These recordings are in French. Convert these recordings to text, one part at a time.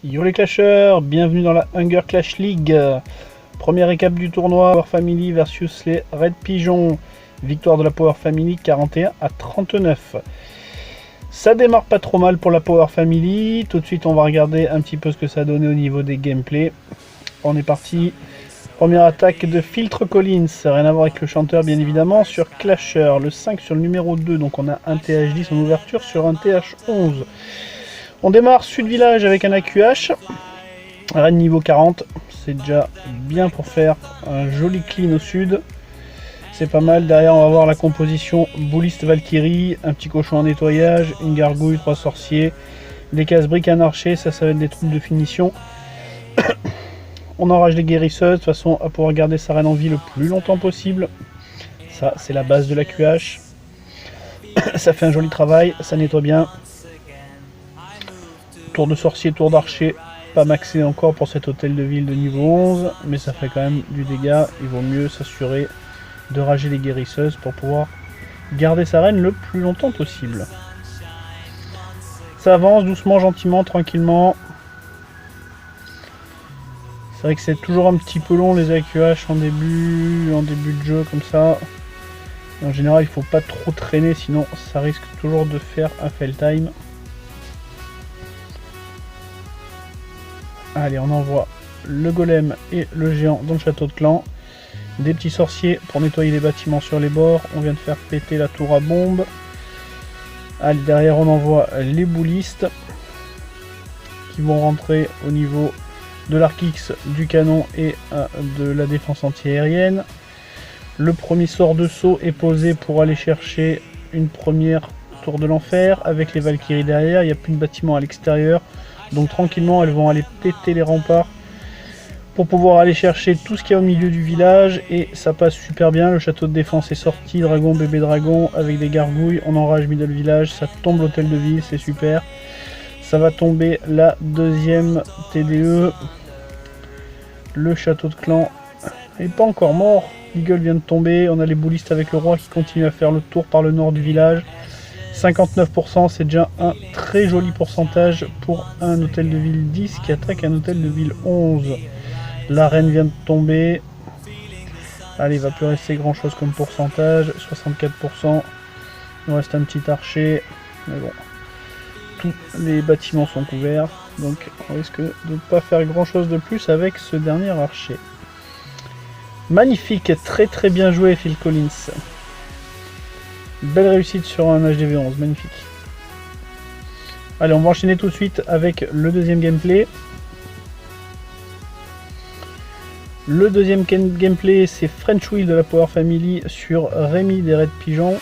Yo les clasheurs, bienvenue dans la Hunger Clash League. Première récap du tournoi, Power Family versus les Red Pigeons. Victoire de la Power Family 41-39. Ça démarre pas trop mal pour la Power Family. Tout de suite on va regarder un petit peu ce que ça a donné au niveau des gameplays. On est parti. Première attaque de Filtre Collins, rien à voir avec le chanteur bien évidemment, sur Clasher, le 5 sur le numéro 2, donc on a un TH10 en ouverture sur un TH11. On démarre Sud Village avec un AQH, reine niveau 40, c'est déjà bien pour faire un joli clean au sud. C'est pas mal, derrière on va voir la composition Bouliste Valkyrie, un petit cochon en nettoyage, une gargouille, 3 sorciers, des casse-briques, un archer, ça va être des troupes de finition. On enrage les guérisseuses de façon à pouvoir garder sa reine en vie le plus longtemps possible. Ça c'est la base de l'AQH. Ça fait un joli travail, ça nettoie bien. Tour de sorcier, tour d'archer, pas maxé encore pour cet hôtel de ville de niveau 11, mais ça fait quand même du dégât. Il vaut mieux s'assurer de rager les guérisseuses pour pouvoir garder sa reine le plus longtemps possible. Ça avance doucement, gentiment, tranquillement. C'est vrai que c'est toujours un petit peu long les AQH en début de jeu comme ça. En général il faut pas trop traîner sinon ça risque toujours de faire un fail time. Allez, on envoie le golem et le géant dans le château de clan. Des petits sorciers pour nettoyer les bâtiments sur les bords. On vient de faire péter la tour à bombe. Allez, derrière on envoie les boulistes qui vont rentrer au niveau de l'arc X, du canon et de la défense anti-aérienne. Le premier sort de saut est posé pour aller chercher une première tour de l'enfer avec les Valkyries derrière. Il n'y a plus de bâtiment à l'extérieur. Donc tranquillement elles vont aller péter les remparts pour pouvoir aller chercher tout ce qu'il y a au milieu du village. Et ça passe super bien, le château de défense est sorti, dragon, bébé dragon avec des gargouilles, on enrage middle village, ça tombe l'hôtel de ville, c'est super. Ça va tomber la deuxième TDE. Le château de clan n'est pas encore mort, l'eagle vient de tomber, on a les boulistes avec le roi qui continue à faire le tour par le nord du village. 59%, c'est déjà un très joli pourcentage pour un hôtel de ville 10 qui attaque un hôtel de ville 11. La reine vient de tomber. Allez, il va plus rester grand chose comme pourcentage. 64%. Il nous reste un petit archer. Mais bon, tous les bâtiments sont couverts. Donc on risque de ne pas faire grand chose de plus avec ce dernier archer. Magnifique, très très bien joué Phil Collins. Belle réussite sur un HDV11, magnifique. Allez, on va enchaîner tout de suite avec le deuxième gameplay. Le deuxième gameplay, c'est French Wheel de la Power Family sur Rémi des Red Pigeons.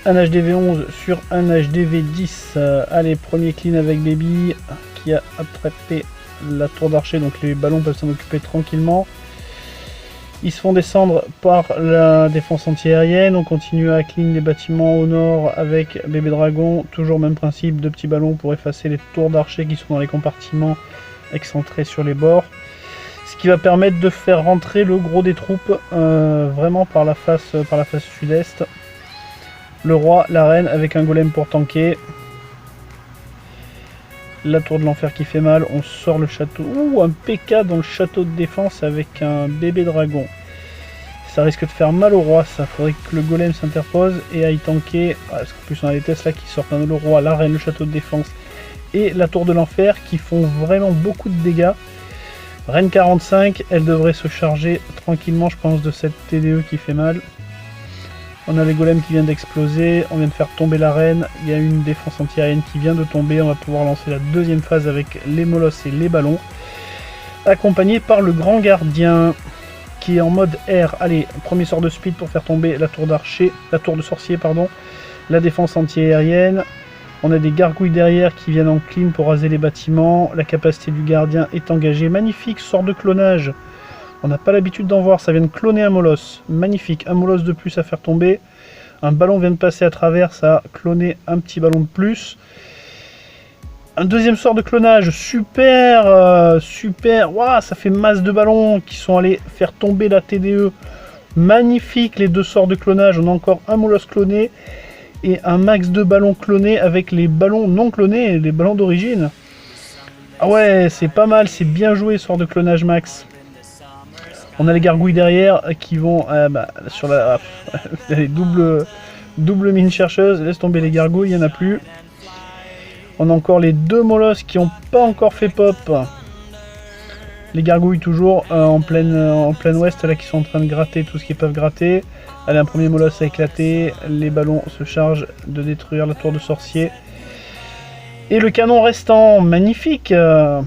Un HDV11 sur un HDV10. Allez, premier clean avec Baby qui a attrapé la tour d'archer, donc les ballons peuvent s'en occuper tranquillement. Ils se font descendre par la défense anti-aérienne. On continue à clean les bâtiments au nord avec bébé dragon. Toujours même principe, 2 petits ballons pour effacer les tours d'archers qui sont dans les compartiments excentrés sur les bords. Ce qui va permettre de faire rentrer le gros des troupes vraiment par la face sud-est. Le roi, la reine avec un golem pour tanker. La tour de l'enfer qui fait mal, on sort le château. Ouh, un PK dans le château de défense avec un bébé dragon. Ça risque de faire mal au roi, ça. Faudrait que le golem s'interpose et aille tanker. Parce qu'en plus on a les Tesla qui sortent, le roi, la reine, le château de défense et la tour de l'enfer qui font vraiment beaucoup de dégâts. Reine 45, elle devrait se charger tranquillement, je pense, de cette TDE qui fait mal. On a les golems qui viennent d'exploser, on vient de faire tomber la reine, il y a une défense anti-aérienne qui vient de tomber, on va pouvoir lancer la deuxième phase avec les molosses et les ballons, accompagné par le grand gardien qui est en mode air. Allez, premier sort de speed pour faire tomber la tour d'archer, la tour de sorcier pardon, la défense anti-aérienne, on a des gargouilles derrière qui viennent en clean pour raser les bâtiments, la capacité du gardien est engagée, magnifique, sort de clonage. On n'a pas l'habitude d'en voir, ça vient de cloner un molosse. Magnifique, un molosse de plus à faire tomber. Un ballon vient de passer à travers, ça a cloné un petit ballon de plus. Un deuxième sort de clonage, super, super. Waouh, ça fait masse de ballons qui sont allés faire tomber la TDE. Magnifique les deux sorts de clonage, on a encore un molosse cloné. et un max de ballons clonés avec les ballons non clonés, les ballons d'origine. Ah ouais, c'est pas mal, c'est bien joué ce sort de clonage max. On a les gargouilles derrière qui vont sur la les double mine chercheuse. Laisse tomber les gargouilles, il n'y en a plus. On a encore les deux molosses qui n'ont pas encore fait pop. Les gargouilles toujours en plein ouest là qui sont en train de gratter tout ce qu'ils peuvent gratter. Allez, un premier molosse a éclaté. Les ballons se chargent de détruire la tour de sorcier. Et le canon restant, magnifique. Là,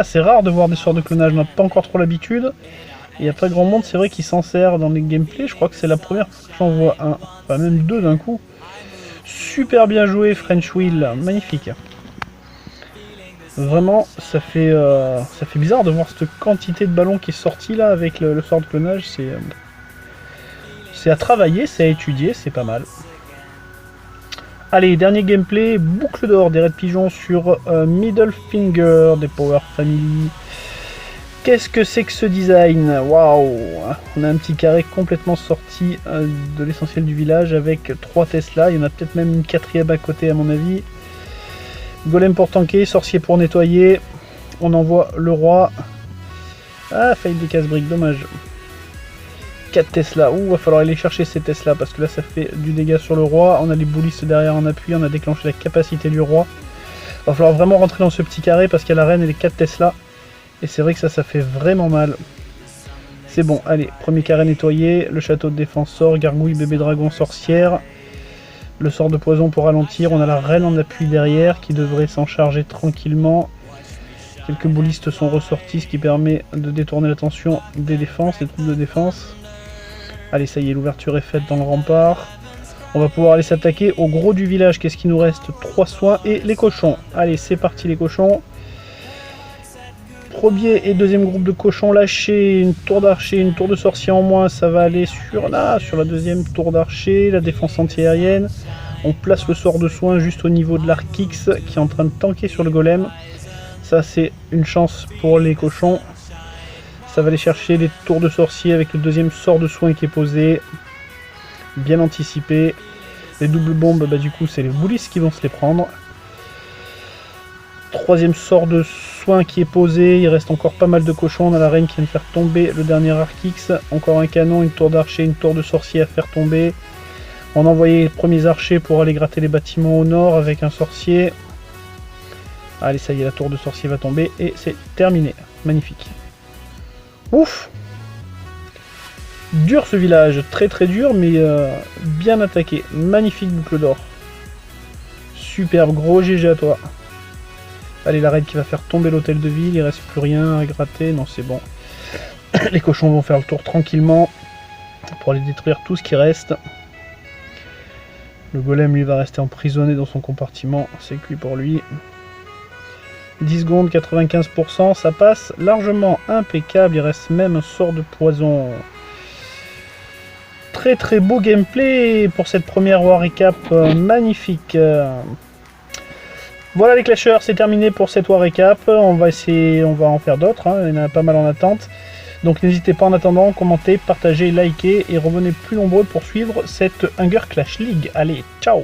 c'est rare de voir des sorts de clonage, on n'a pas encore trop l'habitude. Il n'y a pas grand monde, c'est vrai, qui s'en sert dans les gameplays. Je crois que c'est la première fois que j'en vois un, enfin même deux d'un coup. Super bien joué, French Wheel, magnifique. Vraiment, ça fait bizarre de voir cette quantité de ballons qui est sortie là avec le sort de clonage. C'est à travailler, c'est à étudier, c'est pas mal. Allez, dernier gameplay, boucle d'or des Red Pigeons sur Middle Finger des Power Family. Qu'est-ce que c'est que ce design? Waouh! On a un petit carré complètement sorti de l'essentiel du village avec 3 Tesla. Il y en a peut-être même une 4e à côté à mon avis. Golem pour tanker, sorcier pour nettoyer. On envoie le roi. Ah, faillite des casse-briques, dommage. 4 Tesla. Ouh, va falloir aller chercher ces Tesla parce que là ça fait du dégât sur le roi. On a les boulistes derrière en appui, on a déclenché la capacité du roi. Va falloir vraiment rentrer dans ce petit carré parce qu'il y a la reine et les 4 Tesla. Et c'est vrai que ça fait vraiment mal. C'est bon, allez, premier carré nettoyé. Le château de défense sort, gargouille, bébé dragon, sorcière. Le sort de poison pour ralentir. On a la reine en appui derrière qui devrait s'en charger tranquillement. Quelques boulistes sont ressortis, ce qui permet de détourner l'attention des défenses, des troupes de défense. Allez, ça y est, l'ouverture est faite dans le rempart. On va pouvoir aller s'attaquer au gros du village. Qu'est-ce qu'il nous reste? 3 soins et les cochons. Allez, c'est parti les cochons. Premier et deuxième groupe de cochons lâchés, une tour d'archer, une tour de sorcier en moins, ça va aller sur la deuxième tour d'archer, la défense anti-aérienne. On place le sort de soin juste au niveau de l'arc X qui est en train de tanker sur le golem. Ça c'est une chance pour les cochons. Ça va aller chercher les tours de sorcier avec le deuxième sort de soin qui est posé. Bien anticipé. Les doubles bombes, bah, du coup c'est les boulistes qui vont se les prendre. Troisième sort de soin qui est posé, il reste encore pas mal de cochons, on a la reine qui vient de faire tomber le dernier arc X, encore un canon, une tour d'archer, une tour de sorcier à faire tomber. On a envoyé les premiers archers pour aller gratter les bâtiments au nord avec un sorcier. Allez, ça y est, la tour de sorcier va tomber et c'est terminé. Magnifique. Ouf! Dur ce village, très très dur, mais bien attaqué. Magnifique boucle d'or. Superbe, gros GG à toi. Allez, la reine qui va faire tomber l'hôtel de ville, il reste plus rien à gratter, non c'est bon. Les cochons vont faire le tour tranquillement pour aller détruire tout ce qui reste. Le golem lui va rester emprisonné dans son compartiment, c'est cuit pour lui. 10 secondes, 95%, ça passe largement, impeccable, il reste même un sort de poison. Très très beau gameplay pour cette première War Recap, magnifique. Voilà les clashers, c'est terminé pour cette War Recap. On va en faire d'autres, hein. Il y en a pas mal en attente. Donc n'hésitez pas en attendant, commentez, partagez, likez et revenez plus nombreux pour suivre cette Hunger Clash League. Allez, ciao!